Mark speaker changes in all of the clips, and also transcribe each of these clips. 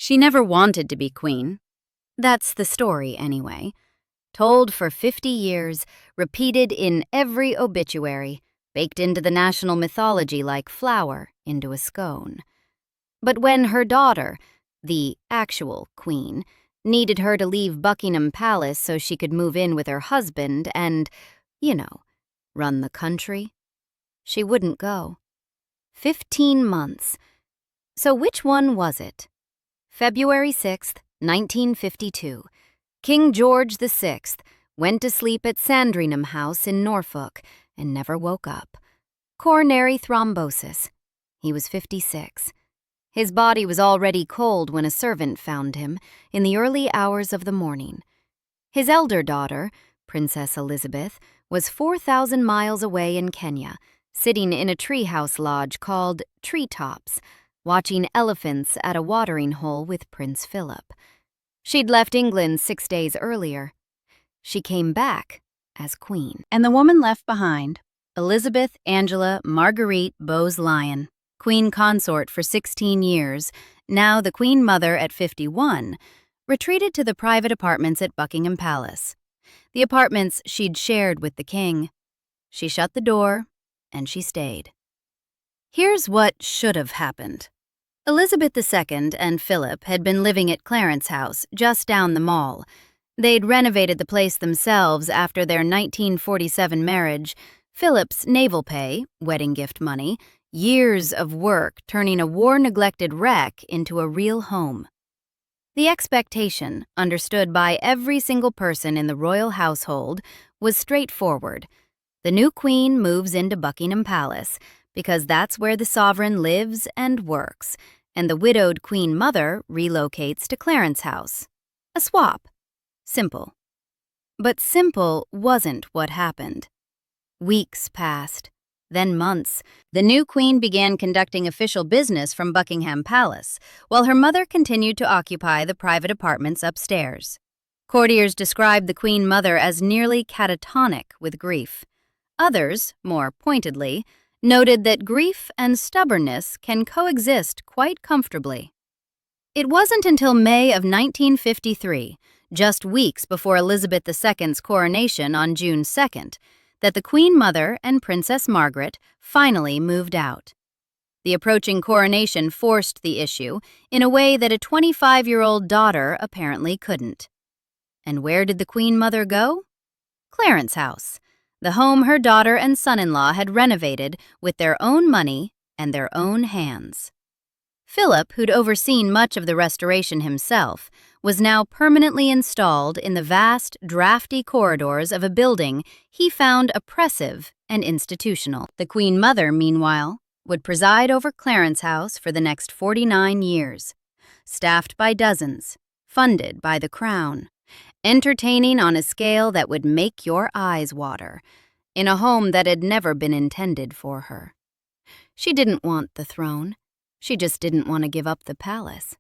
Speaker 1: She never wanted to be queen. That's the story, anyway. Told for 50 years, repeated in every obituary, baked into the national mythology like flour into a scone. But when her daughter, the actual queen, needed her to leave Buckingham Palace so she could move in with her husband and, run the country, she wouldn't go. 15 months. So which one was it? February 6th, 1952. King George VI went to sleep at Sandringham House in Norfolk and never woke up. Coronary thrombosis. He was 56. His body was already cold when a servant found him in the early hours of the morning. His elder daughter, Princess Elizabeth, was 4,000 miles away in Kenya, sitting in a treehouse lodge called Treetops, watching elephants at a watering hole with Prince Philip. She'd left England 6 days earlier. She came back as queen. And the woman left behind, Elizabeth Angela Marguerite Bowes-Lyon, queen consort for 16 years, now the queen mother at 51, retreated to the private apartments at Buckingham Palace, the apartments she'd shared with the king. She shut the door, and she stayed. Here's what should have happened. Elizabeth II and Philip had been living at Clarence House, just down the mall. They'd renovated the place themselves after their 1947 marriage. Philip's naval pay, wedding gift money, years of work turning a war-neglected wreck into a real home. The expectation, understood by every single person in the royal household, was straightforward. The new queen moves into Buckingham Palace, because that's where the sovereign lives and works, and the widowed queen mother relocates to Clarence House. A swap. Simple. But simple wasn't what happened. Weeks passed, then months. The new queen began conducting official business from Buckingham Palace, while her mother continued to occupy the private apartments upstairs. Courtiers described the queen mother as nearly catatonic with grief. Others, more pointedly, noted that grief and stubbornness can coexist quite comfortably. It wasn't until May of 1953, just weeks before Elizabeth II's coronation on June 2nd, that the Queen Mother and Princess Margaret finally moved out. The approaching coronation forced the issue in a way that a 25-year-old daughter apparently couldn't. And where did the Queen Mother go? Clarence House, the home her daughter and son-in-law had renovated with their own money and their own hands. Philip, who'd overseen much of the restoration himself, was now permanently installed in the vast, drafty corridors of a building he found oppressive and institutional. The Queen Mother, meanwhile, would preside over Clarence House for the next 49 years, staffed by dozens, funded by the Crown, entertaining on a scale that would make your eyes water, in a home that had never been intended for her. She didn't want the throne. She just didn't want to give up the palace.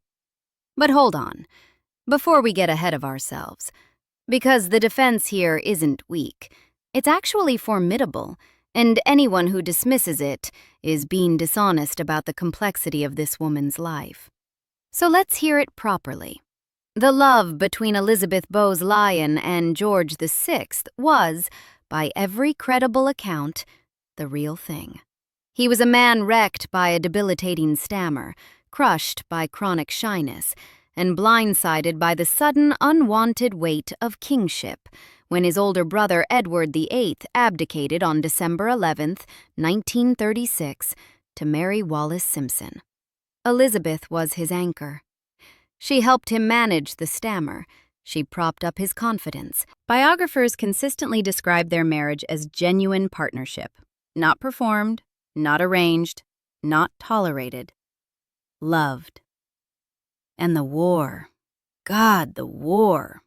Speaker 1: But hold on, before we get ahead of ourselves, because the defense here isn't weak. It's actually formidable, and anyone who dismisses it is being dishonest about the complexity of this woman's life. So let's hear it properly. The love between Elizabeth Bowes-Lyon and George VI was, by every credible account, the real thing. He was a man wrecked by a debilitating stammer, crushed by chronic shyness, and blindsided by the sudden, unwanted weight of kingship when his older brother Edward VIII abdicated on December 11, 1936, to marry Wallis Simpson. Elizabeth was his anchor. She helped him manage the stammer. She propped up his confidence. Biographers consistently describe their marriage as genuine partnership, not performed, not arranged, not tolerated. Loved. And the war. God, the war.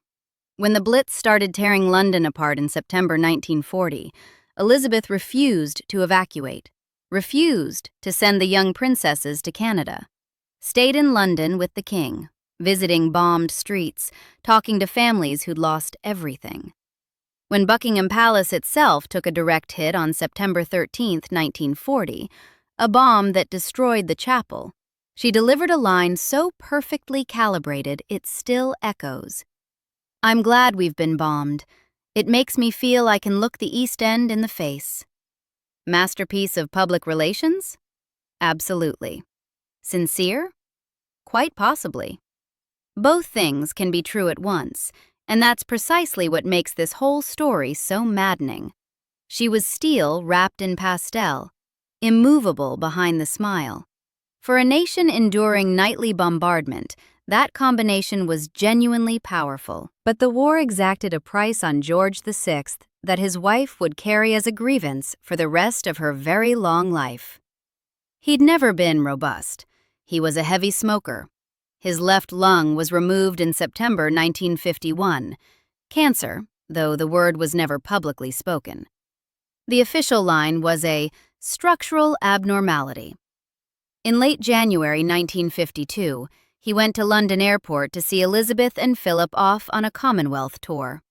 Speaker 1: When the Blitz started tearing London apart in September 1940, Elizabeth refused to evacuate, refused to send the young princesses to Canada, stayed in London with the king, visiting bombed streets, talking to families who'd lost everything. When Buckingham Palace itself took a direct hit on September 13, 1940, a bomb that destroyed the chapel, She delivered a line so perfectly calibrated it still echoes. "I'm glad we've been bombed. It makes me feel I can look the East End in the face." Masterpiece of public relations? Absolutely. Sincere? Quite possibly. Both things can be true at once, and that's precisely what makes this whole story so maddening. She was steel wrapped in pastel, immovable behind the smile. For a nation enduring nightly bombardment, that combination was genuinely powerful. But the war exacted a price on George VI that his wife would carry as a grievance for the rest of her very long life. He'd never been robust. He was a heavy smoker. His left lung was removed in September 1951. Cancer, though the word was never publicly spoken. The official line was a structural abnormality. In late January 1952, he went to London Airport to see Elizabeth and Philip off on a Commonwealth tour.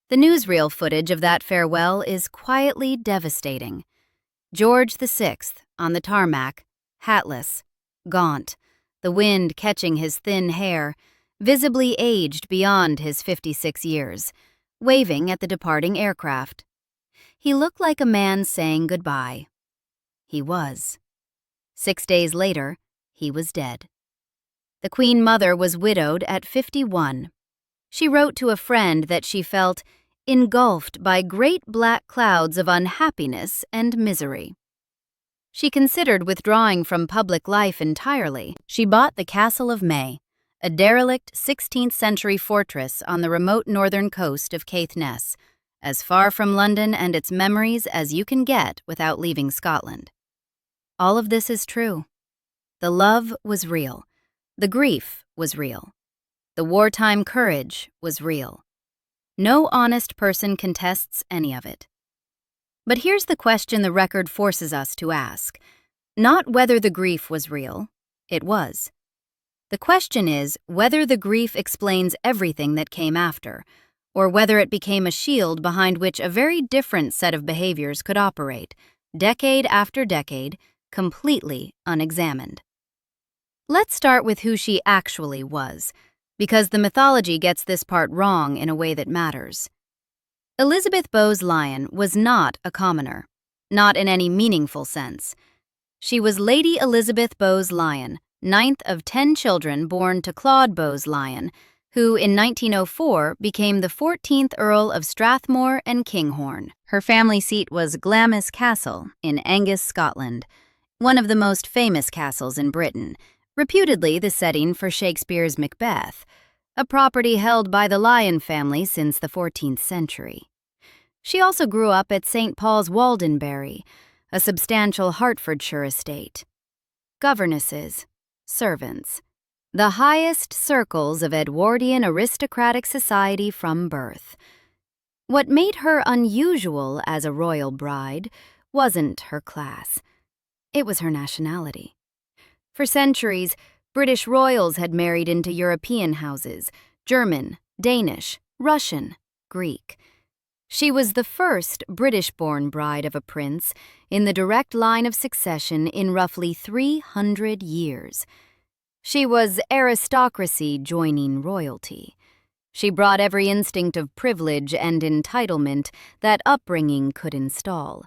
Speaker 1: The newsreel footage of that farewell is quietly devastating. George VI, on the tarmac, hatless, gaunt, the wind catching his thin hair, visibly aged beyond his 56 years, waving at the departing aircraft. He looked like a man saying goodbye. He was. 6 days later, he was dead. The Queen Mother was widowed at 51. She wrote to a friend that she felt engulfed by great black clouds of unhappiness and misery. She considered withdrawing from public life entirely. She bought the Castle of May, a derelict 16th-century fortress on the remote northern coast of Caithness, as far from London and its memories as you can get without leaving Scotland. All of this is true. The love was real. The grief was real. The wartime courage was real. No honest person contests any of it. But here's the question the record forces us to ask. Not whether the grief was real. It was. The question is whether the grief explains everything that came after, or whether it became a shield behind which a very different set of behaviors could operate, decade after decade, completely unexamined. Let's start with who she actually was, because the mythology gets this part wrong in a way that matters. Elizabeth Bowes-Lyon was not a commoner, not in any meaningful sense. She was Lady Elizabeth Bowes-Lyon, 9th of 10 children born to Claude Bowes-Lyon, who in 1904 became the 14th Earl of Strathmore and Kinghorn. Her family seat was Glamis Castle in Angus, Scotland, one of the most famous castles in Britain, reputedly the setting for Shakespeare's Macbeth, a property held by the Lyon family since the 14th century. She also grew up at St. Paul's Waldenbury, a substantial Hertfordshire estate. Governesses, servants, the highest circles of Edwardian aristocratic society from birth. What made her unusual as a royal bride wasn't her class. It was her nationality. For centuries, British royals had married into European houses, German, Danish, Russian, Greek. She was the first British-born bride of a prince in the direct line of succession in roughly 300 years. She was aristocracy joining royalty. She brought every instinct of privilege and entitlement that upbringing could install.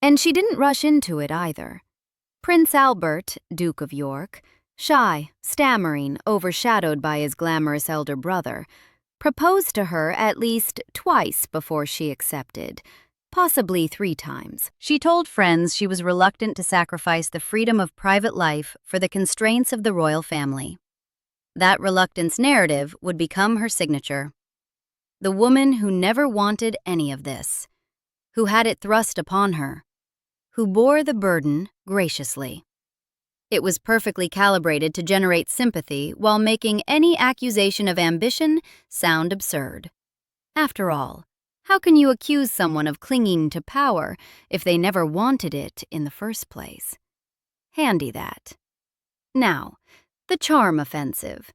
Speaker 1: And she didn't rush into it either. Prince Albert, Duke of York, shy, stammering, overshadowed by his glamorous elder brother, proposed to her at least twice before she accepted, possibly 3 times. She told friends she was reluctant to sacrifice the freedom of private life for the constraints of the royal family. That reluctance narrative would become her signature. The woman who never wanted any of this, who had it thrust upon her, who bore the burden graciously. It was perfectly calibrated to generate sympathy while making any accusation of ambition sound absurd. After all, how can you accuse someone of clinging to power if they never wanted it in the first place? Handy that. Now, the charm offensive.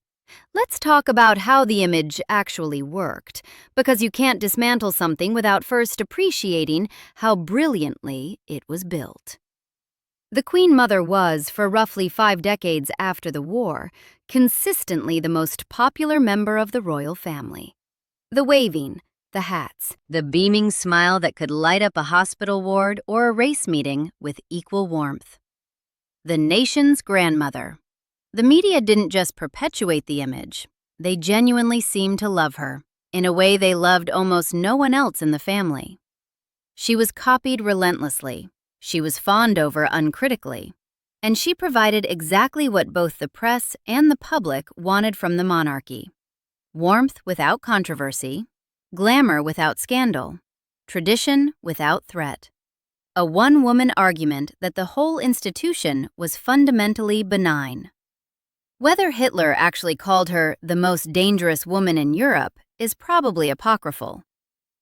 Speaker 1: Let's talk about how the image actually worked, because you can't dismantle something without first appreciating how brilliantly it was built. The Queen Mother was, for roughly 5 decades after the war, consistently the most popular member of the royal family. The waving, the hats, the beaming smile that could light up a hospital ward or a race meeting with equal warmth. The nation's grandmother. The media didn't just perpetuate the image, they genuinely seemed to love her, in a way they loved almost no one else in the family. She was copied relentlessly, she was fawned over uncritically, and she provided exactly what both the press and the public wanted from the monarchy: warmth without controversy, glamour without scandal, tradition without threat. A one-woman argument that the whole institution was fundamentally benign. Whether Hitler actually called her the most dangerous woman in Europe is probably apocryphal.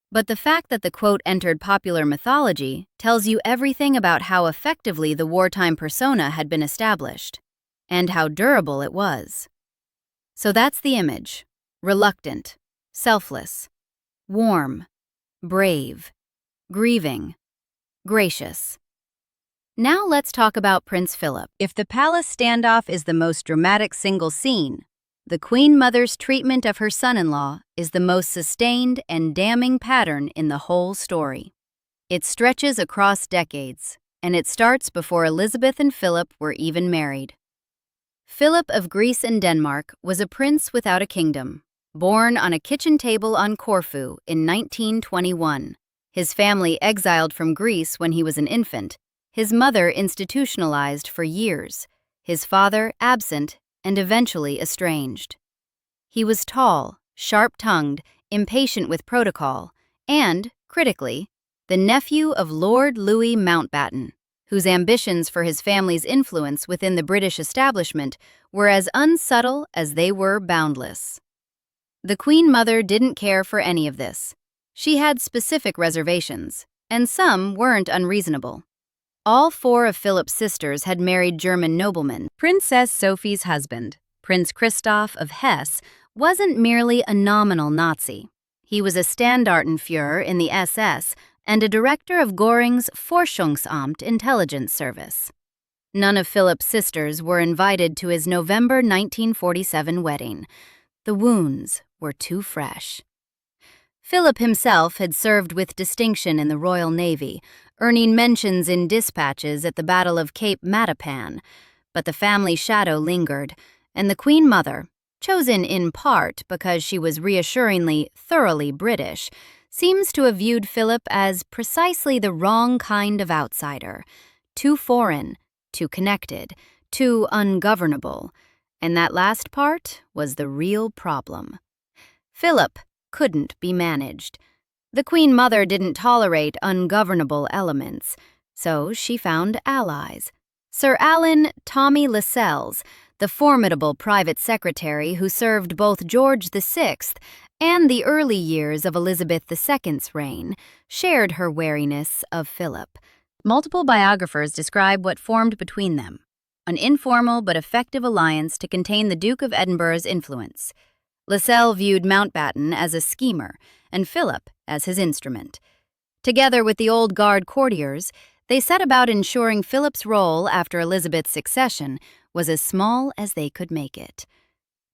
Speaker 1: But the fact that the quote entered popular mythology tells you everything about how effectively the wartime persona had been established, and how durable it was. So that's the image: reluctant, selfless, warm, brave, grieving, gracious. Now let's talk about Prince Philip. If the palace standoff is the most dramatic single scene, the Queen Mother's treatment of her son-in-law is the most sustained and damning pattern in the whole story. It stretches across decades, and it starts before Elizabeth and Philip were even married. Philip of Greece and Denmark was a prince without a kingdom, born on a kitchen table on Corfu in 1921. His family exiled from Greece when he was an infant, his mother institutionalized for years, his father absent and eventually estranged. He was tall, sharp-tongued, impatient with protocol, and, critically, the nephew of Lord Louis Mountbatten, whose ambitions for his family's influence within the British establishment were as unsubtle as they were boundless. The Queen Mother didn't care for any of this. She had specific reservations, and some weren't unreasonable. All 4 of Philip's sisters had married German noblemen. Princess Sophie's husband, Prince Christoph of Hesse, wasn't merely a nominal Nazi. He was a Standartenführer in the SS and a director of Göring's Forschungsamt intelligence service. None of Philip's sisters were invited to his November 1947 wedding. The wounds were too fresh. Philip himself had served with distinction in the Royal Navy, earning mentions in dispatches at the Battle of Cape Matapan, but the family shadow lingered, and the Queen Mother, chosen in part because she was reassuringly thoroughly British, seems to have viewed Philip as precisely the wrong kind of outsider, too foreign, too connected, too ungovernable, and that last part was the real problem. Philip couldn't be managed. The Queen Mother didn't tolerate ungovernable elements, so she found allies. Sir Alan Tommy Lascelles, the formidable private secretary who served both George VI and the early years of Elizabeth II's reign, shared her wariness of Philip. Multiple biographers describe what formed between them: an informal but effective alliance to contain the Duke of Edinburgh's influence. Lascelles viewed Mountbatten as a schemer, and Philip as his instrument. Together with the old guard courtiers, they set about ensuring Philip's role after Elizabeth's succession was as small as they could make it.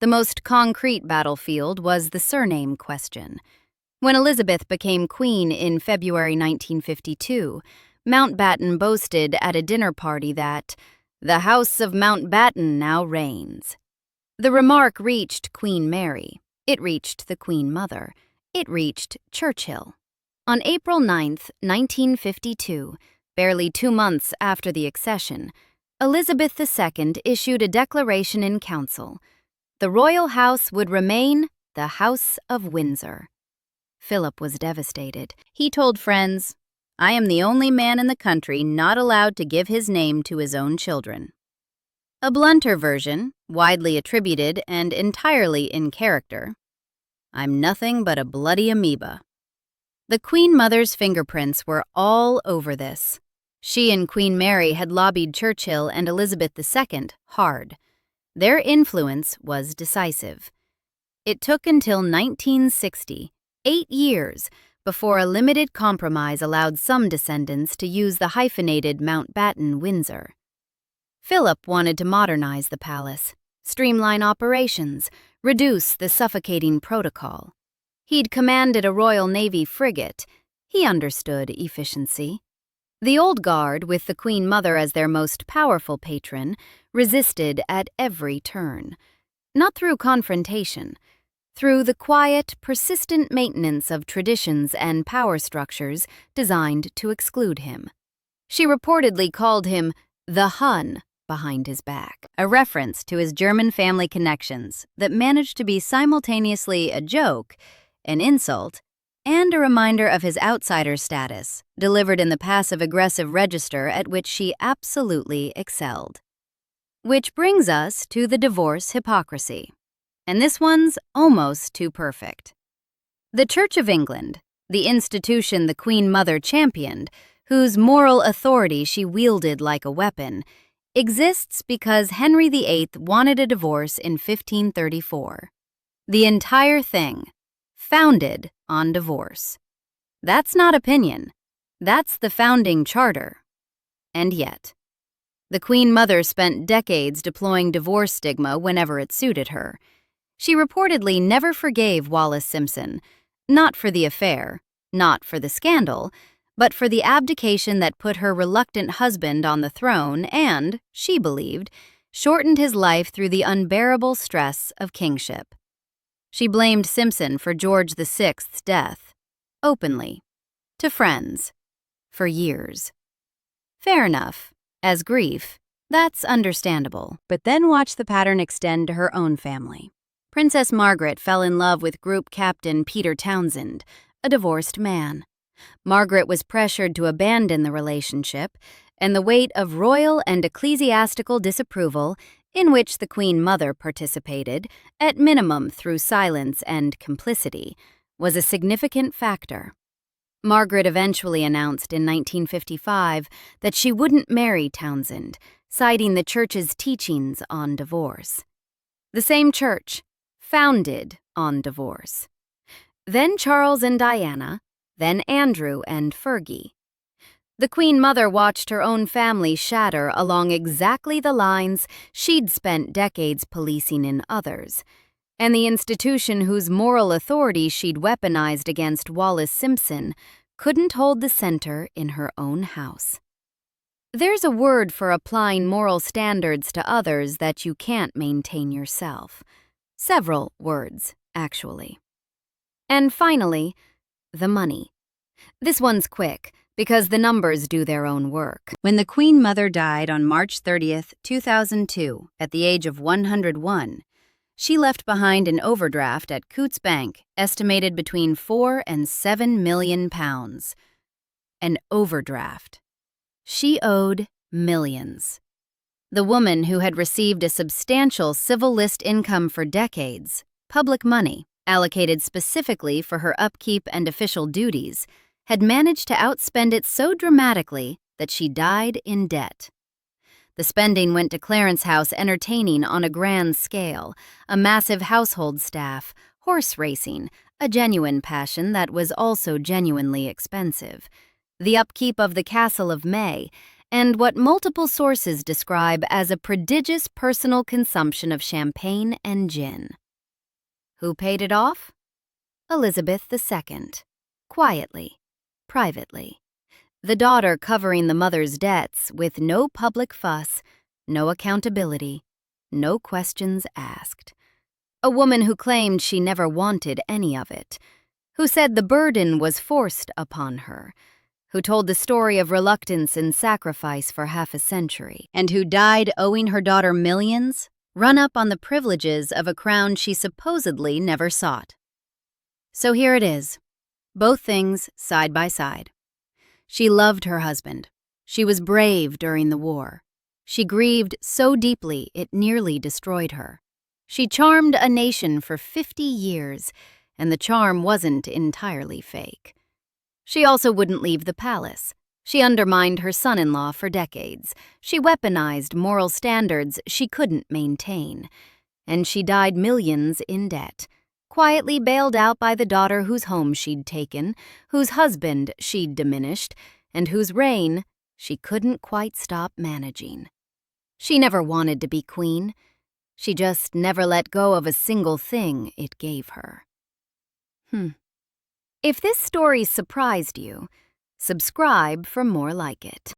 Speaker 1: The most concrete battlefield was the surname question. When Elizabeth became queen in February 1952, Mountbatten boasted at a dinner party that "the House of Mountbatten now reigns." The remark reached Queen Mary, it reached the Queen Mother, it reached Churchill. On April 9, 1952, barely 2 months after the accession, Elizabeth II issued a declaration in council. The royal house would remain the House of Windsor. Philip was devastated. He told friends, "I am the only man in the country not allowed to give his name to his own children." A blunter version, widely attributed and entirely in character: "I'm nothing but a bloody amoeba." The Queen Mother's fingerprints were all over this. She and Queen Mary had lobbied Churchill and Elizabeth II hard. Their influence was decisive. It took until 1960, 8 years, before a limited compromise allowed some descendants to use the hyphenated Mountbatten-Windsor. Philip wanted to modernize the palace, streamline operations, reduce the suffocating protocol. He'd commanded a Royal Navy frigate. He understood efficiency. The old guard, with the Queen Mother as their most powerful patron, resisted at every turn. Not through confrontation, through the quiet, persistent maintenance of traditions and power structures designed to exclude him. She reportedly called him the Hun behind his back, a reference to his German family connections that managed to be simultaneously a joke, an insult, and a reminder of his outsider status, delivered in the passive-aggressive register at which she absolutely excelled. Which brings us to the divorce hypocrisy. And this one's almost too perfect. The Church of England, the institution the Queen Mother championed, whose moral authority she wielded like a weapon, exists because Henry VIII wanted a divorce in 1534. The entire thing, founded on divorce. That's not opinion. That's the founding charter. And yet, the Queen Mother spent decades deploying divorce stigma whenever it suited her. She reportedly never forgave Wallis Simpson, not for the affair, not for the scandal, but for the abdication that put her reluctant husband on the throne and, she believed, shortened his life through the unbearable stress of kingship. She blamed Simpson for George VI's death, openly, to friends, for years. Fair enough, as grief, that's understandable. But then watch the pattern extend to her own family. Princess Margaret fell in love with Group Captain Peter Townsend, a divorced man. Margaret was pressured to abandon the relationship, and the weight of royal and ecclesiastical disapproval, in which the Queen Mother participated, at minimum through silence and complicity, was a significant factor. Margaret eventually announced in 1955 that she wouldn't marry Townsend, citing the Church's teachings on divorce. The same Church, founded on divorce. Then Charles and Diana, then Andrew and Fergie. The Queen Mother watched her own family shatter along exactly the lines she'd spent decades policing in others, and the institution whose moral authority she'd weaponized against Wallis Simpson couldn't hold the center in her own house. There's a word for applying moral standards to others that you can't maintain yourself. Several words, actually. And finally, the money. This one's quick, because the numbers do their own work. When the Queen Mother died on March 30th, 2002, at the age of 101, she left behind an overdraft at Coutts Bank estimated between £4 and £7 million. An overdraft. She owed millions. The woman who had received a substantial civil list income for decades, public money, allocated specifically for her upkeep and official duties, had managed to outspend it so dramatically that she died in debt. The spending went to Clarence House entertaining on a grand scale, a massive household staff, horse racing, a genuine passion that was also genuinely expensive, the upkeep of the Castle of May, and what multiple sources describe as a prodigious personal consumption of champagne and gin. Who paid it off? Elizabeth II, quietly, privately. The daughter covering the mother's debts with no public fuss, no accountability, no questions asked. A woman who claimed she never wanted any of it, who said the burden was forced upon her, who told the story of reluctance and sacrifice for half a century, and who died owing her daughter millions, run up on the privileges of a crown she supposedly never sought. So here it is, both things side by side. She loved her husband. She was brave during the war. She grieved so deeply it nearly destroyed her. She charmed a nation for 50 years, and the charm wasn't entirely fake. She also wouldn't leave the palace. She undermined her son-in-law for decades. She weaponized moral standards she couldn't maintain. And she died millions in debt, quietly bailed out by the daughter whose home she'd taken, whose husband she'd diminished, and whose reign she couldn't quite stop managing. She never wanted to be queen. She just never let go of a single thing it gave her. If this story surprised you, subscribe for more like it.